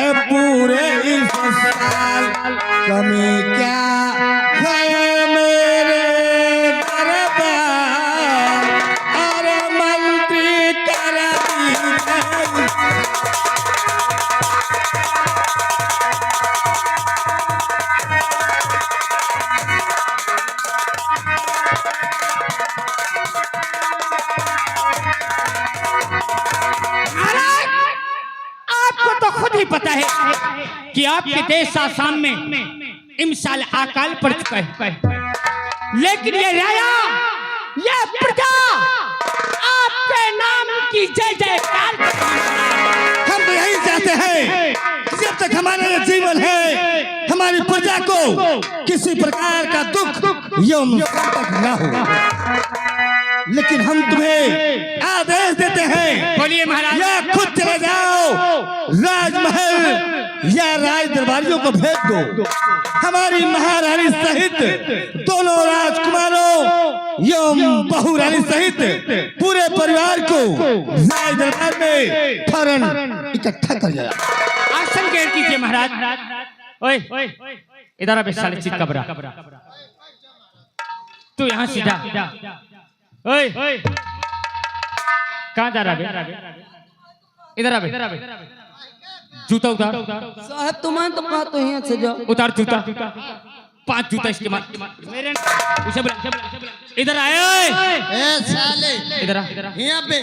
है पूरे इस साल, कमी क्या है मेरे दरबार, और मंत्री कर पता है कि आपके देश आसाम में इमसाल अकाल पड़ चुका है, लेकिन ये राया, ये प्रजा आपके नाम की जय जयकार। हम तो यही चाहते हैं, जब तक हमारे जीवन है, हमारी प्रजा को किसी प्रकार का दुख यौम ना हो। लेकिन हम तुम्हें आदेश देते हैं, बोलिए महाराज, या खुद चले जाओ राजमहल या राज दरबारियों को भेज दो। हमारी महारानी सहित दोनों राजकुमारों एवं बहू रानी सहित पूरे परिवार को राज दरबार में फौरन इकट्ठा कर जाए। आसन ग्रहण कीजिए महाराज। ओए इधर आ, साले चित कबरा, तू यहाँ से जा। ओए कहाँ जा रहा है? इधर आ, जूता उतार। साहब तुम्हारे तो कहा तो यहाँ से जाओ। उतार जूता, 5 जूता इसके मार मेरे उसे बुला। इधर आए साले, इधर आ, यहाँ पे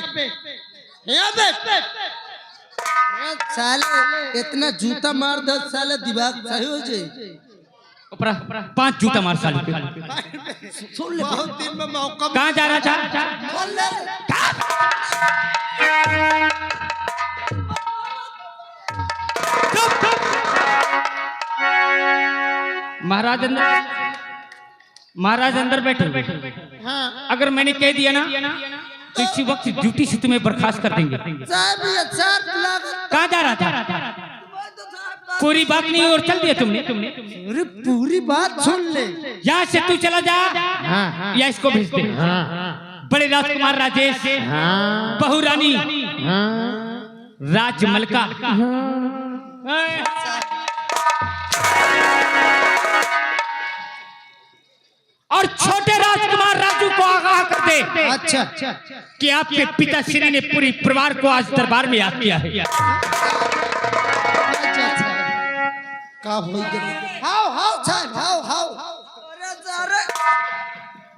साले इतना जूता मार दो साले दिमाग सही हो जाए। 5 जूता मार साले पे। सुन ले, बहुत दिन में मौका। कहाँ जा रहा था? महाराज अंदर बैठे हुए। हाँ। अगर मैंने कह दिया ना तो इसी वक्त ड्यूटी से तुम्हें बर्खास्त कर देंगे। कहाँ जा रहा था? पूरी बात नहीं और चल दिया तुमने। अरे पूरी बात सुन ले। यहाँ से तू चला जा। हाँ। या इसको भेज दे। हाँ। बड़े राजकुमार राजेश, हाँ। बहू रानी, हाँ। राजमलका, और छोटे राजकुमार राजू को आगाह कर दे। अच्छा कि आपके पिता श्री ने पूरी परिवार को आज दरबार में याद किया है।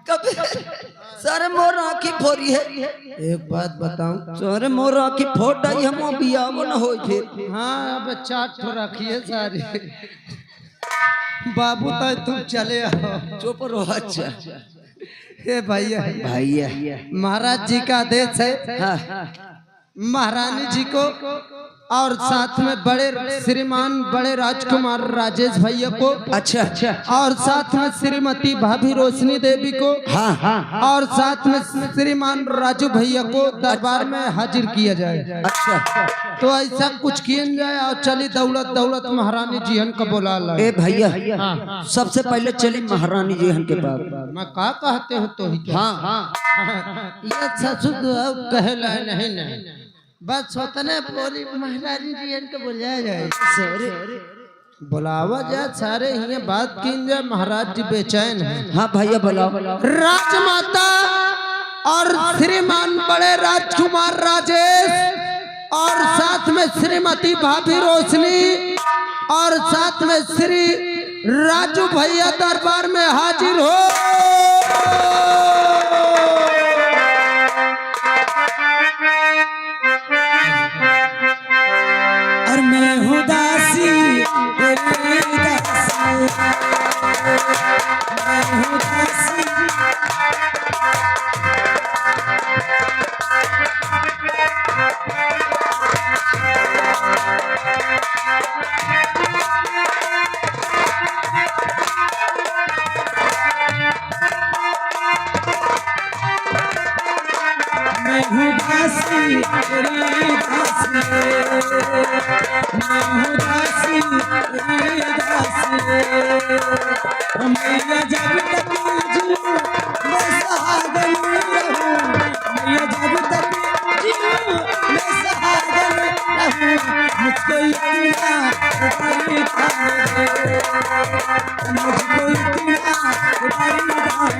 का सारे मोर आँखी फोड़ी है। एक बात बताऊं, सारे मोर आँखी फोड़ डाई, हम बियाह न हो फिर। हाँ अब चाट तो रखिए सारी। बाबू तो तुम चले आओ, चुप रहो। अच्छा हे भैया महाराज जी का आदेश है। हाँ। महारानी जी को और साथ में बड़े श्रीमान बड़े राजकुमार राजेश भैया को, अच्छा, और साथ में श्रीमती भाभी रोशनी देवी को, हाँ, और साथ में श्रीमान राजू भैया को दरबार में हाजिर किया जाए। अच्छा, तो ऐसा कुछ किया जाए और चली दौलत महारानी जीहन को बुला लाए। ए भैया, सबसे पहले चली महारानी जीहन के पास। मैं का कहते हो तो ही। हाँ, ये ससुर कहला नहीं, बस होतने बोली महारानी जी को बुलाया जाए। बुलावा जाए सारे ये बात की जाए। महाराज जी बेचैन है। हाँ भैया बुलाओ। राजमाता और श्रीमान बड़े राजकुमार राजेश और साथ में श्रीमती भाभी रोशनी और साथ में श्री राजू भैया दरबार में हाजिर हो। और मैं हूँ दासी, तेरी दासी, मैं हूँ दासी। मैं हूँ दासी, तेरी दासी, मैं हूँ दासी, तेरी दासी। मैया जब तक जीऊं मैं सहागन रहूं, मैया जब तक जीऊं मैं सहागन रहूं। मुझको इतना बलिदान दे, मुझको इतना बलिदान।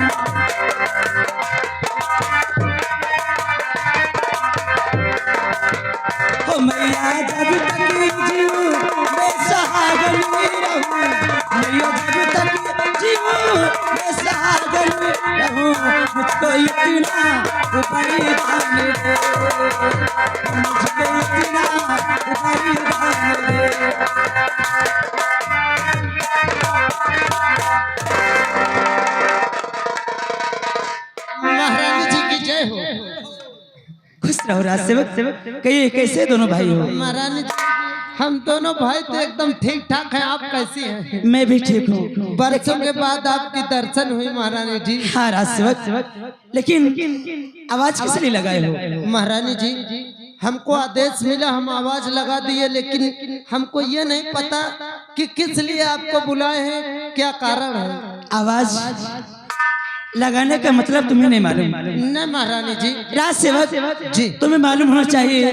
ओ मैया जब तक जीऊं मैं सहागन में रहूं, मैया जब तक जीऊं मैं सहागन में रहूं, मुझको इतना बलिदान दे, मुझको इतना बलिदान दे। महारानी जी की जय हो। खुश रहो राज सेवक। कहिए कैसे दोनों भाई हो? महारानी जी हम दोनों भाई तो एकदम ठीक ठाक हैं, आप कैसी हैं? मैं भी ठीक हूँ। बरसों के बाद आपकी दर्शन हुई महारानी जी। हाँ राज सेवक, लेकिन आवाज किस लिए लगाए हो? महारानी जी हमको आदेश मिला, हम आवाज लगा दिए, लेकिन हमको ये नहीं पता कि किस लिए आपको बुलाए हैं, क्या कारण है? आवाज लगाने का मतलब तुम्हें नहीं मालूम? न महारानी जी। राज सेवक जी तुम्हें मालूम होना चाहिए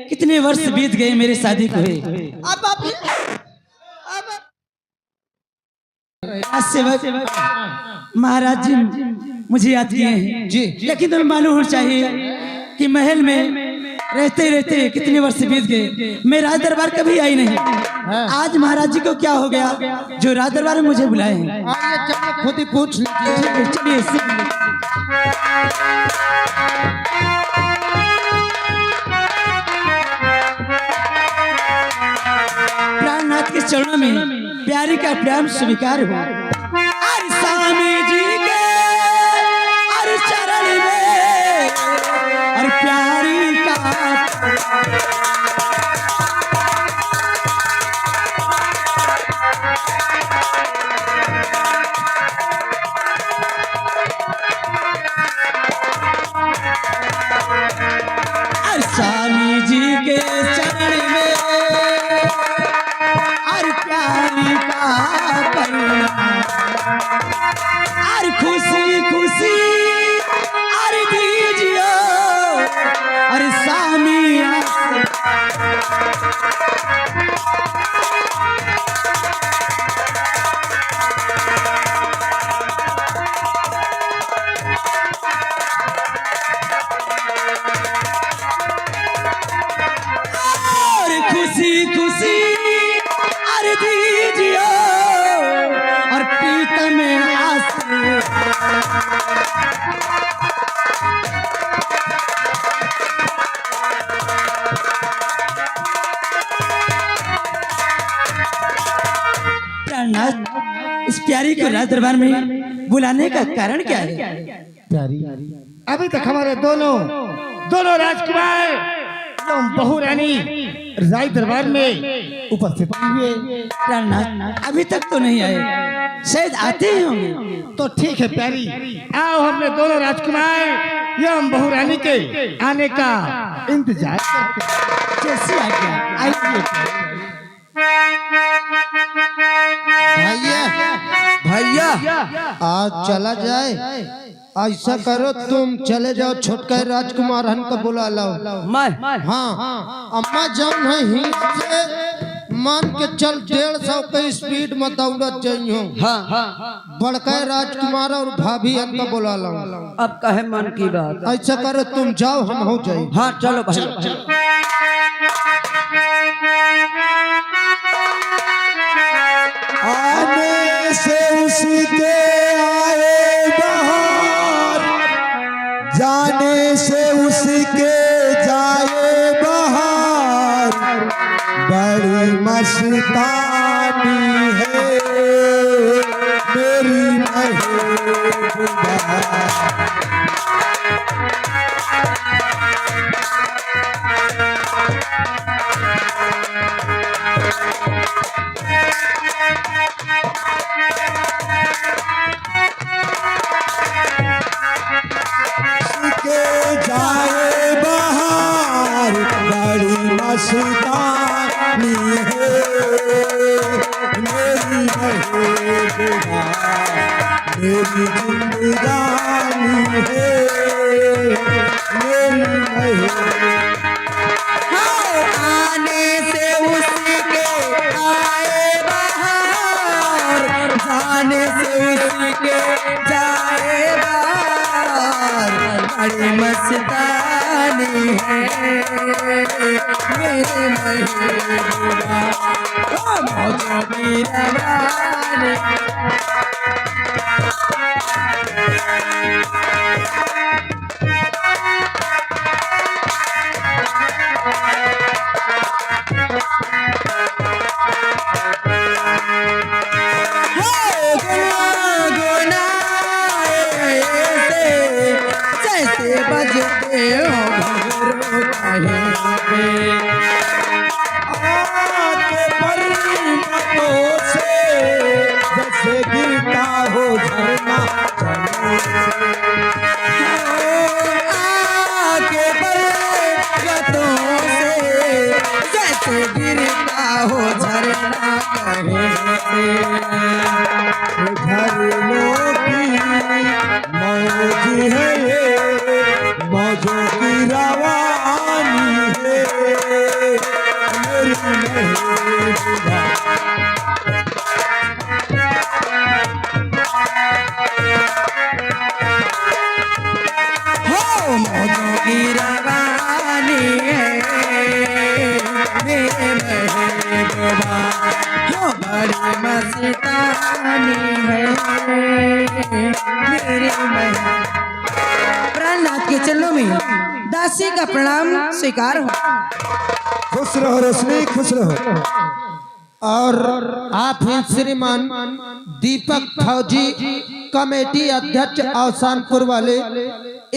कितने वर्ष बीत गए मेरी शादी को हुए। अब आप राज सेवक महाराज जी मुझे याद किए हैं जी। लेकिन तुम्हें मालूम होना चाहिए कि महल में रहते रहते कितने वर्ष बीत गए, मैं राज दरबार कभी आई नहीं। आज महाराज जी को क्या हो गया जो राज दरबार में मुझे बुलाए हैं? आइए चलो खुद ही पूछ लीजिए। चलिए प्राणनाथ के चरणों में प्यारी का प्रेम स्वीकार हुआ। अरे स्वामी जी के अरे चरण में और प्यारी का स्वामी जी के चरण में और प्यारी का और खुशी खुशी और दीजिए और स्वामी खुशी खुशी अरे दीजिए और प्रीतम में आसे प्राणनाथ इस प्यारी को राज दरबार में बुलाने का कारण क्या है? प्यारी अभी तक हमारे दोनों राजकुमार एवं बहू रानी राज दरबार में उपस्थित हुए। प्राणनाथ अभी तक तो नहीं आए, शायद आते ही होंगे। तो ठीक है प्यारी, आओ हमने दोनों राजकुमार एवं बहू रानी के आने का इंतजार करते हैं। जैसी आज्ञा। आइए भैया आज चला जाए, ऐसा करो तुम चले जाओ, छोटका राजकुमार हन को बुला लाओ। मैं हाँ अम्मा जौन है ही से मान के चल 150 के स्पीड में दौड़त जाइयो। हाँ बड़का राजकुमार और भाभी हन को बुला लाओ। अब कहे मन की बात। ऐसा करो तुम जाओ, हम हो जाए। हाँ चलो भाई। आने से उसके आए बहार, जाने से उसके जाए बहार, बड़ी मस्तानी है मेरी महबूबा। जाए बहार, बड़ी मस्तानी है मेरी महबूबा, मेरी जिंदगानी है मेरी महबूबा। आने से उस उसी के जाए बार बड़ी मस्तानी है मेरे महबूबा ओ मौजों की रवानी जैसे बजते हो घुंघरू कहीं पे आके पर्वतों से जैसे गिरता हो झरना आके पर्वतों से जैसे गिरता हो झरना कहीं से झरनों की मौज है ये मौजों की रवानी है मेरी महबूबा हो मौजों की रवानी है मेरे महबूबा हो बड़ी मस्तानी है मेरे महबूबा प्राणनाथ के चरणों में दासी का प्रणाम स्वीकार हो। खुश रहो रोशनी, खुश रहो। और आप हैं श्रीमान दीपक फौजी, कमेटी अध्यक्ष अवसानपुर वाले,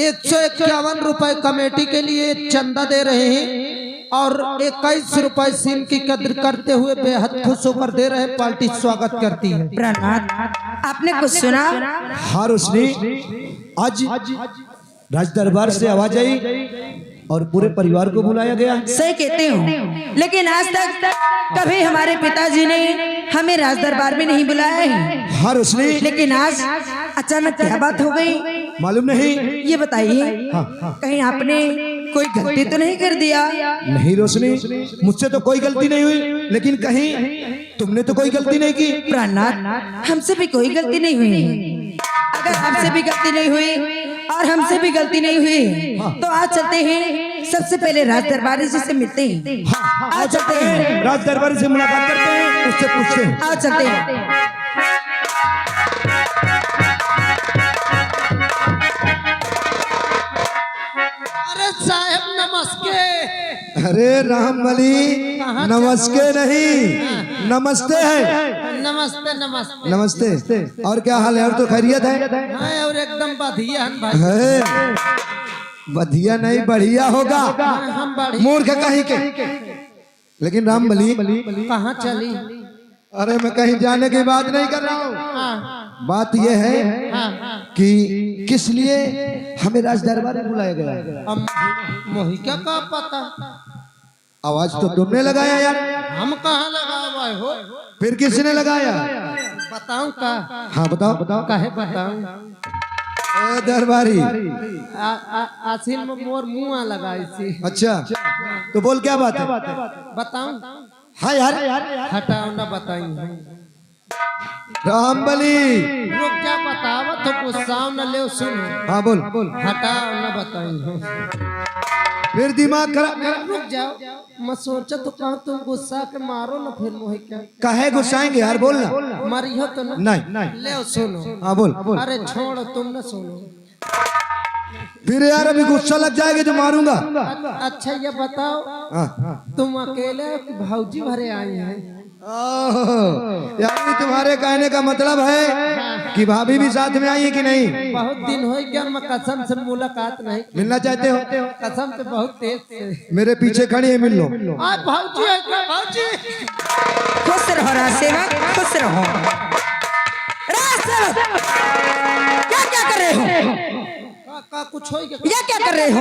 151 रुपए कमेटी के लिए चंदा दे रहे हैं और 21 रुपए सीन की कद्र करते हुए बेहद खुश होकर दे रहे हैं। पार्टी स्वागत करती है। प्राणनाथ आपने कुछ सुना? हाँ रोशनी, आज राज दरबार से आवाज आई और पूरे परिवार को बुलाया गया। सही कहते हो, लेकिन आज तक कभी हमारे पिताजी ने हमें राज दरबार में नहीं बुलाया है। हाँ रोशनी, लेकिन आज अचानक क्या बात हो गई मालूम नहीं। ये बताइए, कहीं आपने कोई गलती तो नहीं कर दिया? नहीं रोशनी, मुझसे तो कोई गलती नहीं हुई, लेकिन कहीं तुमने तो कोई गलती नहीं की। प्राणनाथ हमसे भी कोई गलती नहीं हुई। अगर हमसे भी गलती नहीं हुई और हमसे भी गलती नहीं हुई तो आज चलते हैं, सबसे पहले राज दरबारी जी से मिलते हैं। आज चलते हैं, राज दरबारी से मुलाकात करते हैं, उससे पूछते हैं। आज चलते हैं। अरे साहब नमस्ते। अरे रामबली, नमस्ते नहीं नमस्ते है। नमस्ते नमस्ते नमस्ते। और क्या हाल है? और तो खैरियत है? हाँ, और एकदम बढ़िया है भाई। है बढ़िया नहीं बढ़िया होगा, हम बढ़िया। मूर्ख कहीं के। लेकिन रामबली, कहाँ चली? अरे मैं कहीं जाने की बात नहीं कर रहा हूँ। हाँ, बात यह है हाँ। कि किस लिए हमें राज दरबार में बुलाया गया। अब मोहिका का पता? आवाज तो तुमने लगाया यार। हम कहाँ लगा हुआ हो? फिर किसने लगाया? बताऊं का? हाँ बताओ। काहे बताऊं? ए दरबारी, आसिल में मोर मुँह लगा इसी। अच्छा तो बोल क्या बात है? बताऊं? हाँ यार। हटाओ ना बताई। रामबली, रुक जा, बतावा तो गुस्सा न ले सुन। हाँ बोल। हटाओ ना बताई। फिर दिमाग खराब। रुक जाओ, मैं सोचा तो कहूँ तुम गुस्सा के मारो ना फिर मोहि क्या काहे गुस्साएंगे यार, बोलना। मरियो तो ना। नहीं। ले सुनो। हाँ बोल। अरे छोड़ो, तुम ना सुनो। फिर यार अभी गुस्सा लग जाएगा तो मारूंगा। अच्छा ये बताओ, तुम अकेले हो कि भाऊजी भरे आए हैं? यार तुम्हारे कहने का मतलब है कि भाभी भी साथ में आई है कि नहीं? बहुत दिन हो गया, मैं कसम से मुलाकात नहीं। मिलना चाहते हो? कसम से बहुत तेज से। मेरे पीछे खड़ी है, मिल लो। भाऊजी है क्या? भाऊजी खुश रहो राजसेवक, खुश रहो। राजसेवक क्या क्या कर रहे हो? का कुछ हो गया? ये क्या कर रहे हो?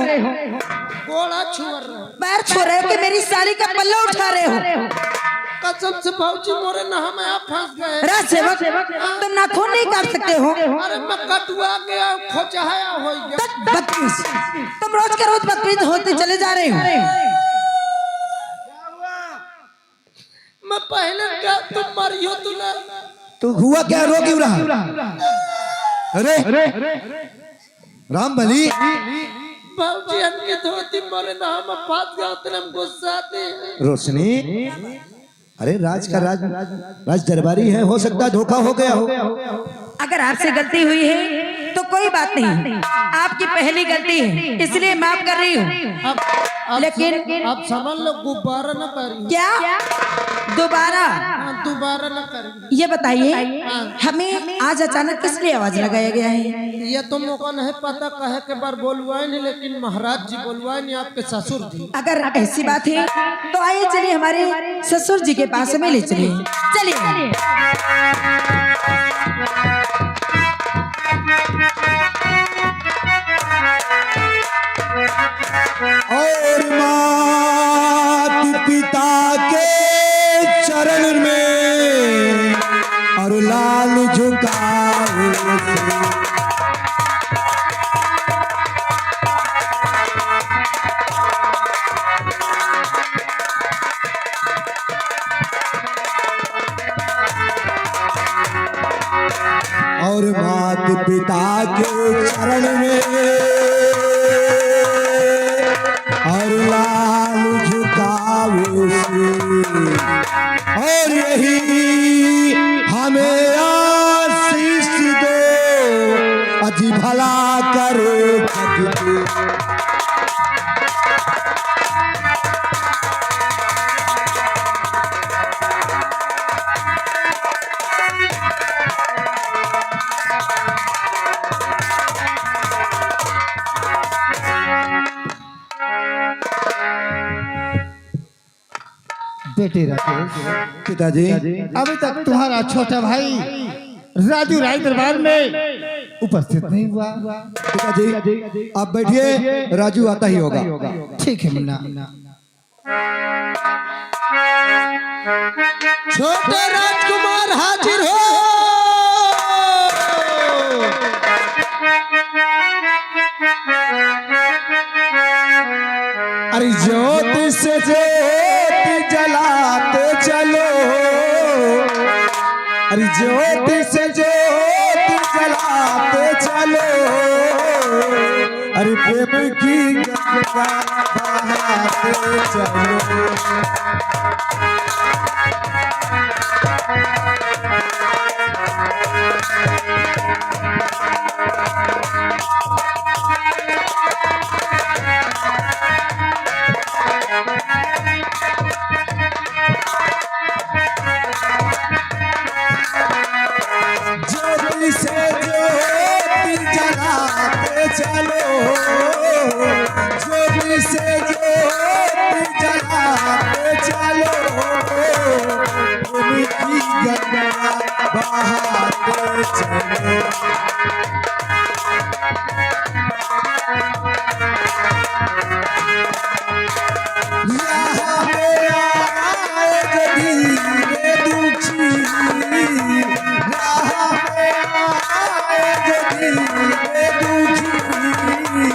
गोड़ा छुअर रहे हो। पैर छू रहे हो कि मेरी साड़ी का पल्ला उठा रहे हो? कसम से भाऊजी मोरे ना हमें आप फंस गए। राजसेवक तुम नाखून नहीं काट सकते हो? अरे मैं कटुआ गया, खोचाया हो गया। बदतमीज, तुम रोज के रोज बदतमीज होते चले जा रहे हो। मैं पहले क्या तुम मरियो तू ना? तो हुआ क्या, रो क्यों रहा? अरे राम बली, बाबूजी हमके धोती मोरे ना हम बात गाते हम गुस्सा आते हैं। रोशनी, अरे राज का राज दरबारी है, हो सकता है धोखा हो गया हो। अगर आपसे गलती हुई है तो कोई बात नहीं, आपकी पहली गलती है इसलिए माफ कर रही हूँ। लेकिन आप समझ लो गुब्बारा न करिए। क्या दोबारा? दोबारा न करिए। ये बताइए हमें आज अचानक किस लिए आवाज लगाया गया है? ये तो मौका नहीं पता कहे के बार बोलवाए नहीं, लेकिन महाराज जी बोलवाए नहीं, आपके ससुर जी। अगर ऐसी बात है तो आइए चलिए हमारे ससुर जी के पास में ले चलिए। चलिए और मात पिता के चरण में और लाल झुकाए और मात पिता के चरण में और लाल झुकावे से और यही हमें आशीष दो, अजी भला करे भक्ति। बेटे राकेश, पिताजी, अभी तक तुम्हारा छोटा भाई राजू राय दरबार में उपस्थित नहीं हुआ। पिताजी आप बैठिए, राजू आता ही होगा। ठीक है मुन्ना। छोटे राजकुमार हाजिर हो। अरे ज्योति से ज्योति जलाते चलो, अरे ज्योति से ज्योति जलाते चलो, अरे प्रेम की गंगा बहाते चलो। ज्योति से ज्योति जलाते चलो, ज्योति से ज्योति जलाते चलो, प्रेम की गंगा बहाते चलो। यहाँ पे आए जो धीरे दुखी, यहाँ पे आए जो धीरे दुखी,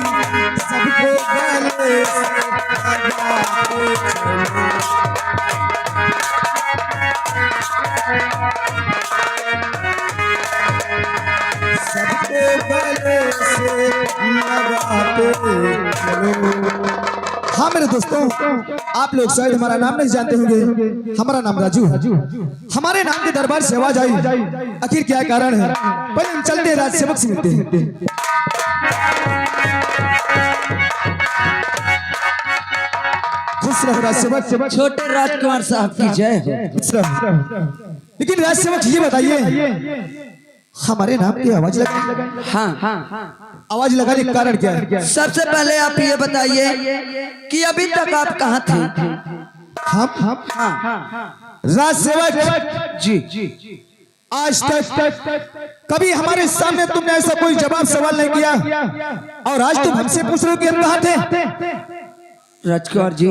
सबको गले से लगाते चलो। सबको गले से लगाते चलो। हाँ मेरे दोस्तों, आप लोग शायद हमारा नाम नहीं जानते होंगे। हमारा नाम राजू है। हमारे नाम के दरबार से आवाज आई, आखिर क्या कारण है? पहले हम चलते हैं, राज सेवक से मिलते हैं। खुश रहो राज सेवक। छोटे राजकुमार साहब की जय हो। लेकिन राज सेवक ये बताइए, हमारे नाम की आवाज लगा, हाँ, आवाज लगाने का कारण क्या है? सबसे पहले आप ये बताइए कि अभी तक आप कहाँ थे? हम राज सेवक जी, आज तक कभी हमारे सामने तुमने ऐसा कोई जवाब सवाल नहीं किया, और आज तुम हमसे पूछ रहे हो कि हम कहाँ थे? राजकुमार जी,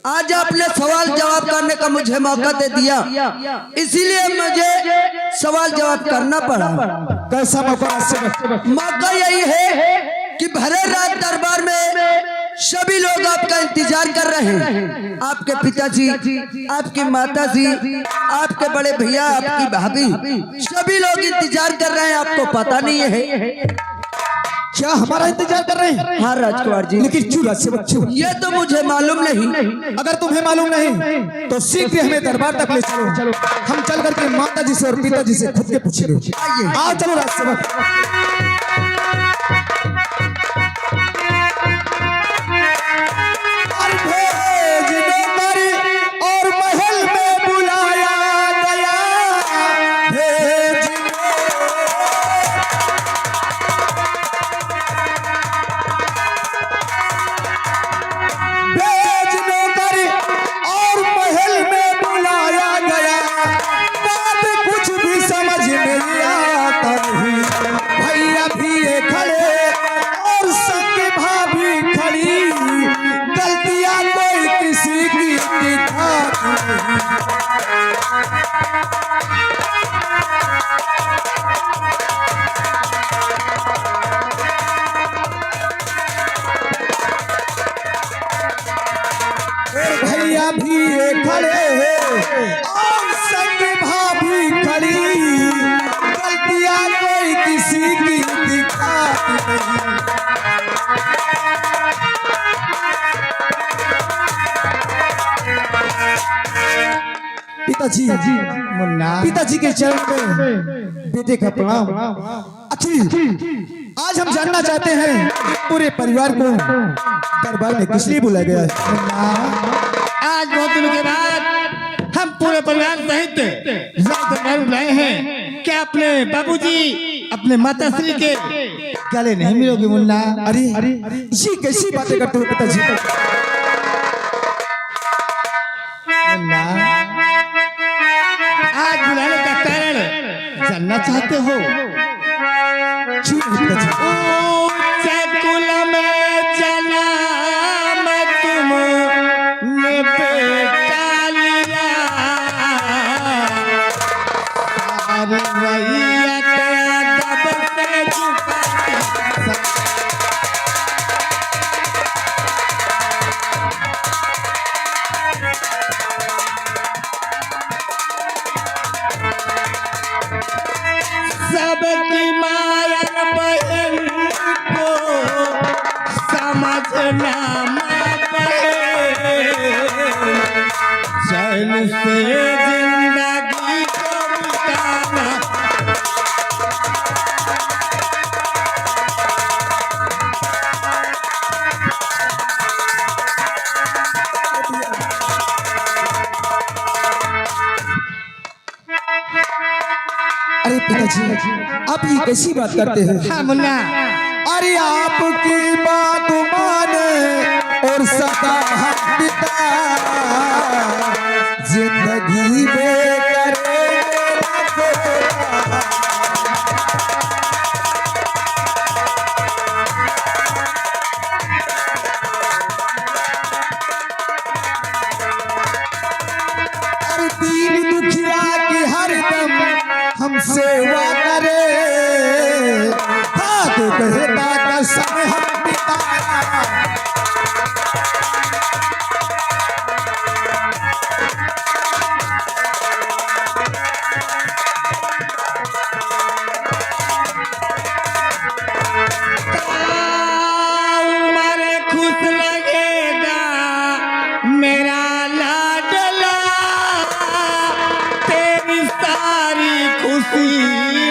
आज आपने सवाल जवाब करने का मुझे मौका दे दिया, इसीलिए मुझे सवाल जवाब करना पड़ा। कैसा मौका? मौका यही है कि भरे राज दरबार में सभी लोग आपका इंतजार कर रहे हैं। आपके पिताजी, आपकी माताजी, आपके बड़े भैया, आपकी भाभी, सभी लोग इंतजार कर रहे हैं। आपको पता नहीं है क्या हमारा इंतजार कर रहे हैं? हाँ राजकुमार जी, लेकिन क्यों राजसेवक ये तो मुझे मालूम नहीं। अगर तुम्हें मालूम नहीं तो शीघ्र हमें दरबार तक ले चलो। हम चल करके माता जी से और पिताजी से खुद के पूछेंगे। आओ चलो राजसेवक। और महल में बुलाया गया, भेजने पर और महल में बुलाया गया। बात कुछ भी समझ नहीं आता नहीं। भैया भी ये खड़े और संग भाभी खड़ी, गलतियां कोई किसी की दिखाती नहीं। भैया भी ये खड़े और संग भाभी खड़ी, गलतियां कोई किसी की दिखाती नहीं। पिताजी, पिताजी के चरण में बेटे का प्रणाम। आज हम जानना चाहते हैं पूरे परिवार को दरबार में किस लिए बुलाया गया है? आज बहुत दिनों के बाद हम पूरे परिवार सहित दरबार बुलाए हैं। क्या अपने बाबूजी, अपने माताश्री के गले नहीं मिलोगे मुन्ना? अरे ये कैसी बातें करते हो पिताजी? मुन्ना, आज बुलाने का कारण जानना चाहते हो? क्यों नहीं पिताजी? ऊंचे कुल में जन्म तुमने बेटा लिया, सारी रैयत अदब से झुकाती। सबकी माया बहन को समझना पड़े, चैन से जिंदगी को बिताना। अरे पिताजी, आप ये कैसी बात करते हैं? हाँ मुन्ना, अरे आपकी बात माने और सदा हम पिता जिंदगी में करे अरे दीन दुखिया की हरदम हम सेवा करे। हाथ कहता का समय हम बिताया। उम्र खुश लगेगा मेरा लाडला, तेरी सारी खुशी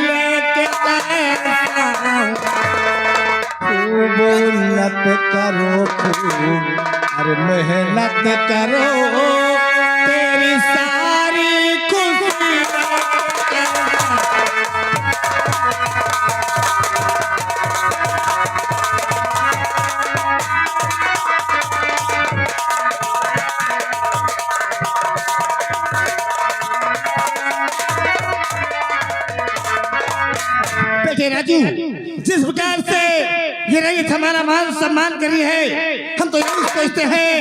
लेके आया। खूब मेहनत करो, खूब अरे मेहनत करो, तेरी सारी खुशी लेके आया। बेटे राजू, जिस प्रकार से ये रईयत हमारा मान सम्मान करी है, हम तो यही सोचते हैं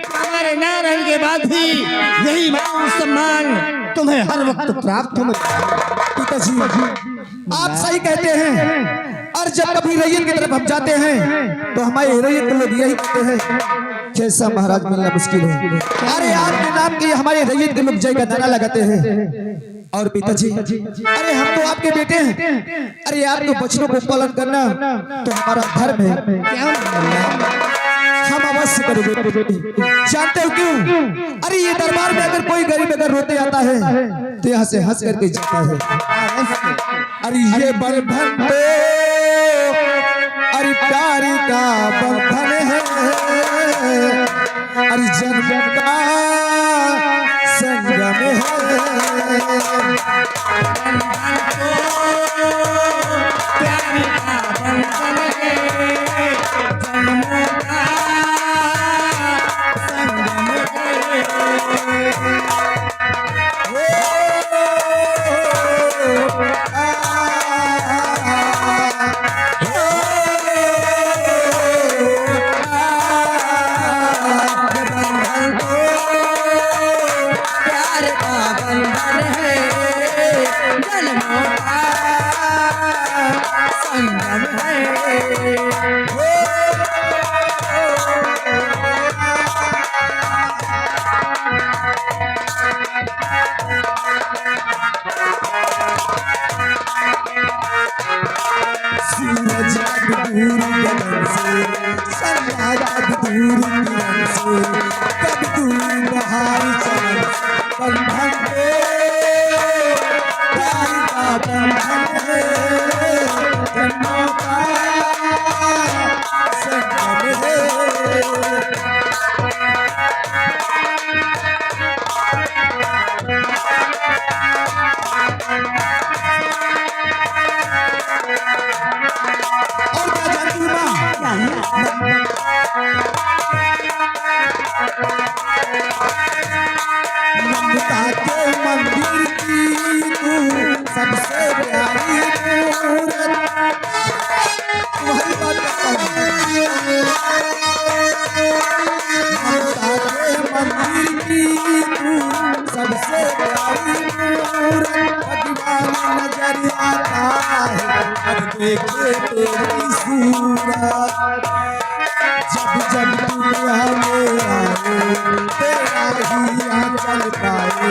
हमारे ना रहने के बाद भी यही मान सम्मान तुम्हें हर वक्त प्राप्त हो। पिताजी, आप सही कहते हैं। और जब कभी रैयत की तरफ हम जाते हैं तो हमारे रैयत के लोग यही कहते हैं कैसा महाराज मिलना मुश्किल है। अरे आपके नाम की हमारे रैयत के लोग जय का नारा लगाते हैं। और पिताजी अरे हम तो आपके बेटे हैं, अरे आपके बच्चों को पालन करना तो हमारा धर्म है, हम अवश्य करेंगे। जानते हो क्यों? अरे ये दरबार में अगर कोई गरीब अगर रोते आता है तो यहाँ से हंस करके जाता है। अरे ये बंधन तो अरे प्यारी का बंधन है, अरे जन्म का संगम सूरज अब दूर गगन से, सनराइज अब दूर किरण से, कब दूर बहार चमन बंधन पे प्यार का बंधन है, जन्मों का संगम है। ममता के मंदिर की तू सबसे प्यारी मूरत, तुम्हारी बात करता हूँ। ममता के मंदिर की तू सबसे प्यारी मूरत, भगवान नजर आता है अब देखे तेरी सूरत। जब जब दुनिया में आए तेरा ही आंचल पाए,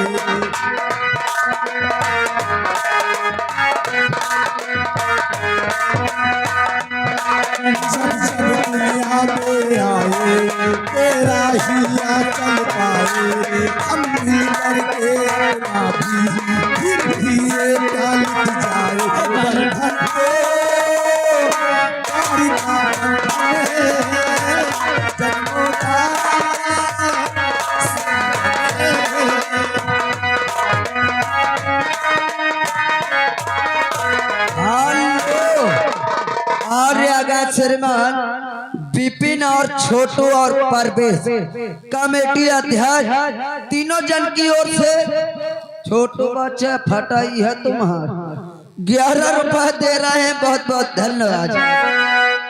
जब जब दुनिया में आए तेरा ही आंचल पाए, हम मिल करके अपना भी फिर भी ये प्यार मिट जाए। बंधन को प्यार का बंधन है, जन्मों का श्रीमान विपिन और छोटू और परवेश कमेटी अध्यक्ष तीनों जन की ओर से छोटू बच्चा फटाई है तुम्हारा 11 रुपए दे रहे हैं। बहुत बहुत धन्यवाद।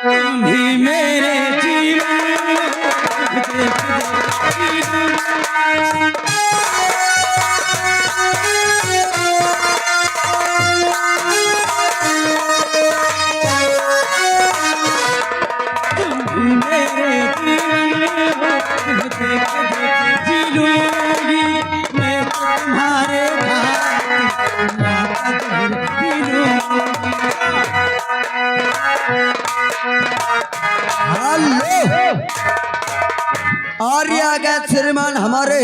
तुम्ही मेरे जीवन और आ गए श्रीमान हमारे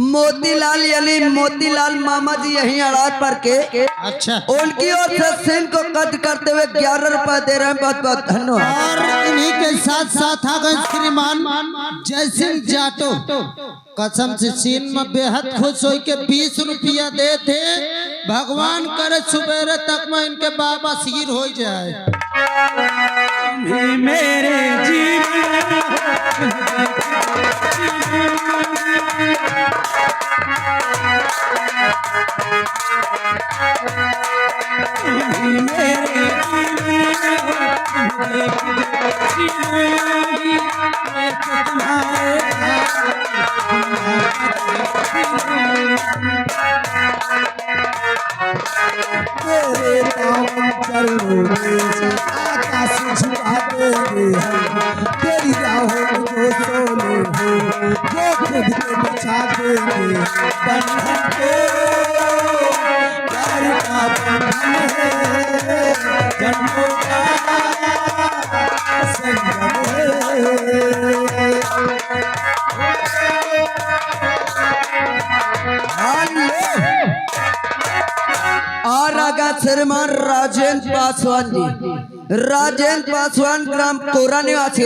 मोतीलाल यानी मोतीलाल मामा जी यहीं अड़ात पर के अच्छा उनकी ओर से सिंह को कद करते हुए 11 रुपए दे रहे हैं। बहुत बहुत धन्यवाद। और इन्हीं के साथ साथ आ गए श्रीमान जय सिंह जाटो, कसम से सीन में बेहद खुश हो के 20 रुपया दे थे। भगवान करे सुबेरे तक में इनके बाबा सिर हो जाए। मेरे जीवन तुम्हारे तेरे पावन चरणों में आकाश झुका देंगे हम। तेरी राहों में जो सोले हो वो खुद के बचा देंगे बंधन को। प्यार का बंधन है जन्मों का संगम है। और आगा श्रीमान राजेंद्र पासवान जी, राजेंद्र पासवान ग्राम कोरा निवासी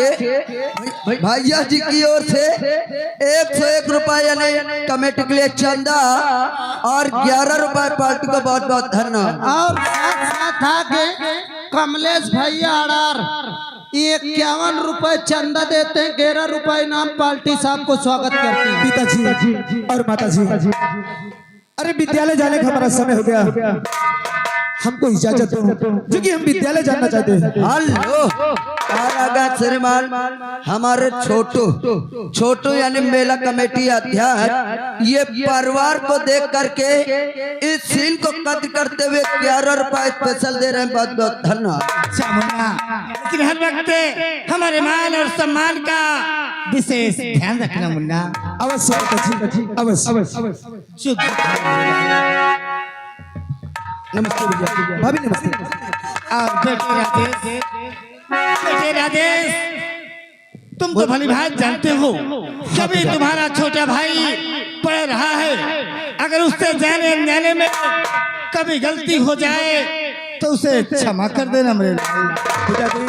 भैया जी की ओर से 101 रुपए यानी कमेटी के लिए चंदा और 11 रुपए पार्टी को बहुत बहुत धन्यवाद। और साथ आगे कमलेश भैया अड़ार 51 रुपए चंदा देते हैं, 11 रुपए इनाम पार्टी साहब को स्वागत करती है। पिताजी और माताजी, अरे विद्यालय जाने का हमारा समय हो गया, हमको इजाजत दो क्योंकि हम विद्यालय जाना चाहते हैं। हेलो और आगा श्रीमान हमारे छोटू यानी मेला कमेटी अध्यक्ष ये परिवार को देख करके इस सीन को कद करते हुए 11 रुपए स्पेशल दे रहे हैं, बहुत बहुत धन्यवाद। अच्छा मुन्ना, लेकिन हर वक्त हमारे मान और सम्मान का विशेष ध्यान रखना मुन्ना। अवश्य पिताजी, अवश्य। नमस्ते भैया, भाभी नमस्ते। बेटे राजेश, तुम तो भली भांति जानते हो कभी तुम्हारा छोटा भाई पढ़ रहा है, अगर उससे जाने में कभी गलती हो जाए तो उसे क्षमा कर देना मेरे लाल। पिताजी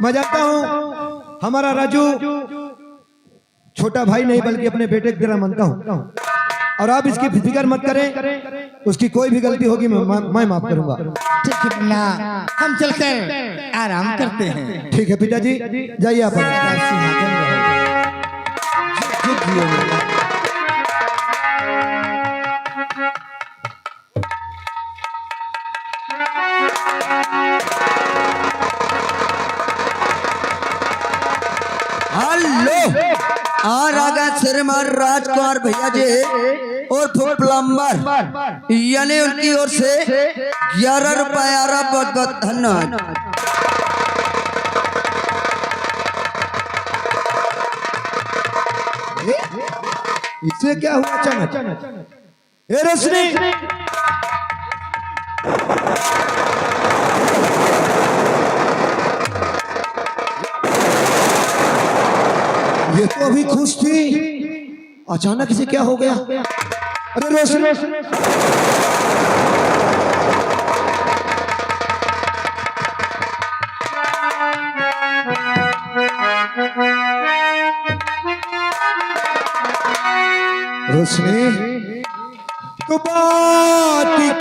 मैं जानता हूँ हमारा राजू छोटा भाई नहीं बल्कि अपने बेटे की तरह मानता हूँ, और आप इसकी फिक्र मत करें, उसकी कोई भी गलती होगी मैं माफ करूंगा। ठीक है मुन्ना, हम चलकर आराम करते हैं। ठीक है पिताजी, जाइए आप। हेलो और आगा श्रीमान राजकुमार भैया जी और प्लम्बर यानी उनकी ओर से 11 रुपए आ रहा, बहुत बहुत धन्यवाद। इससे क्या हुआ अचानक? ए रोशनी, ये तो अभी खुश थी, अचानक इसे क्या हो गया? अरे रोशनी, रोशनी तो बात क्या